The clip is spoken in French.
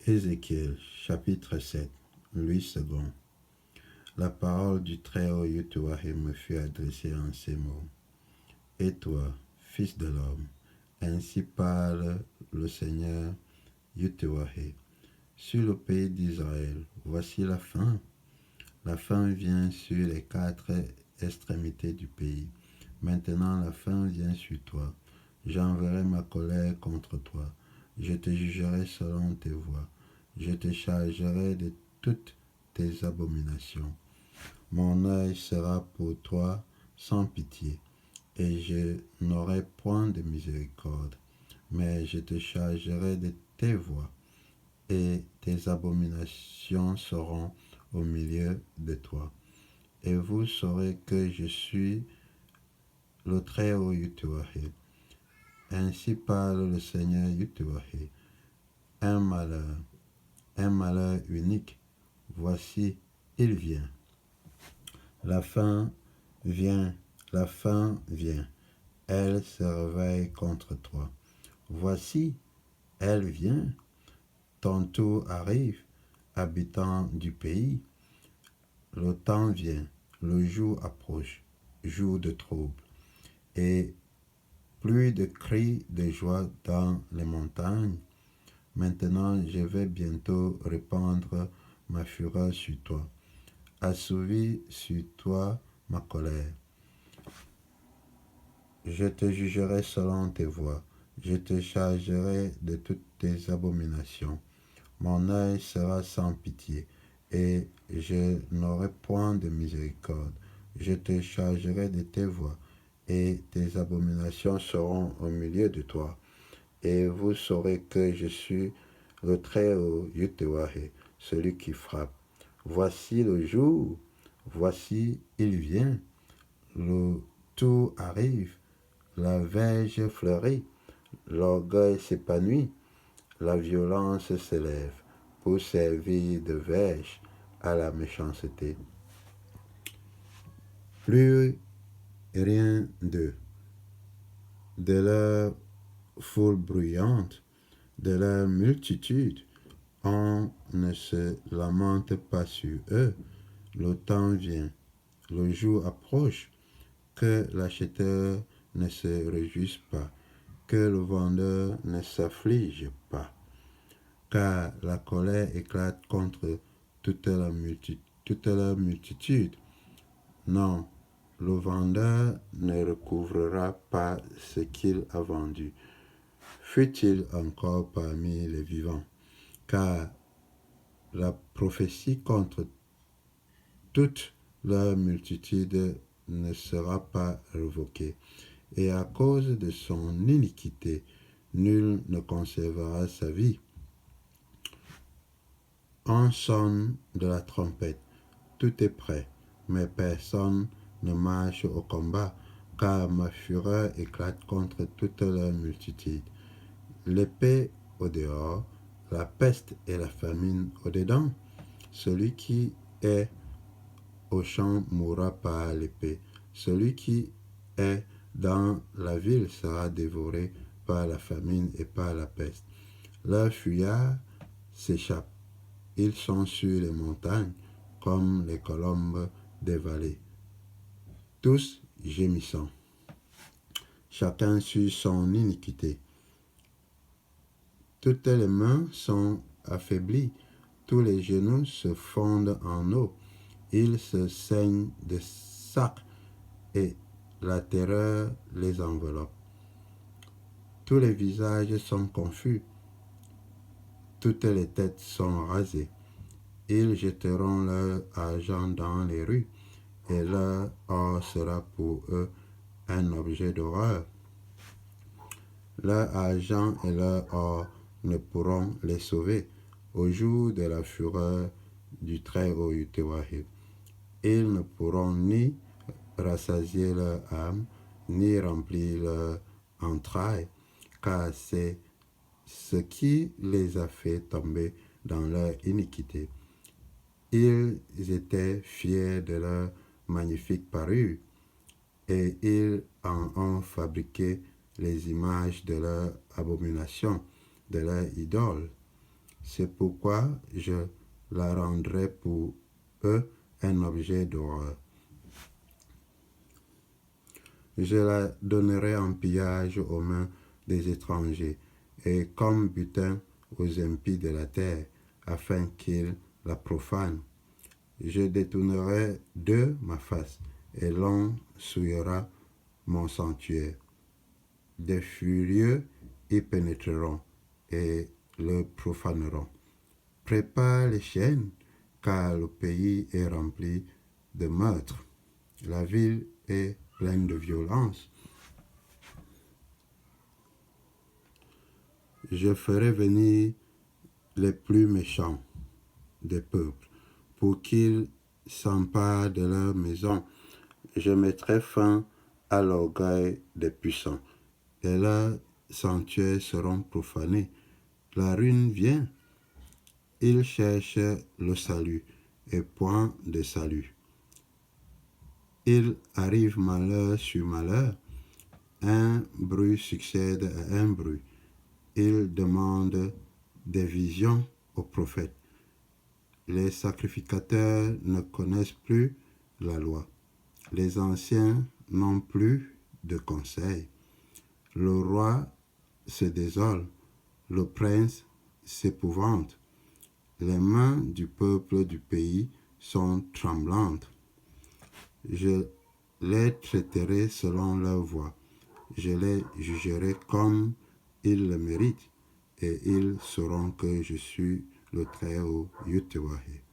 Ézéchiel, chapitre 7, Louis II. La parole du Très-Haut Yahweh me fut adressée en ces mots. Et toi, fils de l'homme, ainsi parle le Seigneur Yahweh. Sur le pays d'Israël, voici la fin. La fin vient sur les quatre extrémités du pays. Maintenant la fin vient sur toi. J'enverrai ma colère contre toi. Je te jugerai selon tes voies. Je te chargerai de toutes tes abominations. Mon œil sera pour toi sans pitié, et je n'aurai point de miséricorde. Mais je te chargerai de tes voies, et tes abominations seront au milieu de toi. Et vous saurez que je suis le Très-Haut Yahweh. Ainsi parle le Seigneur Yahweh. Un malheur unique. Voici, il vient. La fin vient, la fin vient. Elle se réveille contre toi. Voici, elle vient. Ton tour arrive, habitant du pays. Le temps vient, le jour approche, jour de trouble. Et plus de cris de joie dans les montagnes. Maintenant, je vais bientôt répandre ma fureur sur toi, assouvir sur toi ma colère. Je te jugerai selon tes voies, je te chargerai de toutes tes abominations. Mon œil sera sans pitié, et je n'aurai point de miséricorde. Je te chargerai de tes voies, et tes abominations seront au milieu de toi. Et vous saurez que je suis le Très-Haut Yahweh, celui qui frappe. Voici le jour, voici il vient, le tour arrive, la verge fleurit, l'orgueil s'épanouit, la violence s'élève pour servir de verge à la méchanceté. Plus rien d'eux, de leur foule bruyante, de leur multitude, on ne se lamente pas sur eux. Le temps vient, le jour approche, que l'acheteur ne se réjouisse pas, que le vendeur ne s'afflige pas, car la colère éclate contre toute la multitude. Non, le vendeur ne recouvrera pas ce qu'il a vendu, fût-il encore parmi les vivants, car la prophétie contre toute leur multitude ne sera pas révoquée, et à cause de son iniquité, nul ne conservera sa vie. On sonne de la trompette, tout est prêt, mais personne ne marche au combat, car ma fureur éclate contre toute leur multitude. L'épée au dehors, la peste et la famine au dedans. Celui qui est au champ mourra par l'épée. Celui qui est dans la ville sera dévoré par la famine et par la peste. Leurs fuyards s'échappent. Ils sont sur les montagnes comme les colombes des vallées, tous gémissant, chacun sur son iniquité. Toutes les mains sont affaiblies, tous les genoux se fondent en eau. Ils se saignent de sacs et la terreur les enveloppe. Tous les visages sont confus, toutes les têtes sont rasées. Ils jetteront leur argent dans les rues, et leur or sera pour eux un objet d'horreur. Leur argent et leur or ne pourront les sauver au jour de la fureur du Très-Haut Yahweh. Ils ne pourront ni rassasier leur âme, ni remplir leur entrailles, car c'est ce qui les a fait tomber dans leur iniquité. Ils étaient fiers de leur magnifique parure, et ils en ont fabriqué les images de leur abomination, de leur idole. C'est pourquoi je la rendrai pour eux un objet d'horreur. Je la donnerai en pillage aux mains des étrangers et comme butin aux impies de la terre, afin qu'ils la profanent. Je détournerai d'eux ma face, et l'on souillera mon sanctuaire. Des furieux y pénétreront et le profaneront. Prépare les chaînes, car le pays est rempli de meurtres. La ville est pleine de violence. Je ferai venir les plus méchants des peuples pour qu'ils s'emparent de leur maison. Je mettrai fin à l'orgueil des puissants et leurs sanctuaires seront profanés. La ruine vient. Ils cherchent le salut et point de salut. Il arrive malheur sur malheur. Un bruit succède à un bruit. Ils demandent des visions aux prophètes. Les sacrificateurs ne connaissent plus la loi. Les anciens n'ont plus de conseil. Le roi se désole, le prince s'épouvante. Les mains du peuple du pays sont tremblantes. Je les traiterai selon leur voie. Je les jugerai comme ils le méritent, et ils sauront que je suis le Très-Haut Yahweh.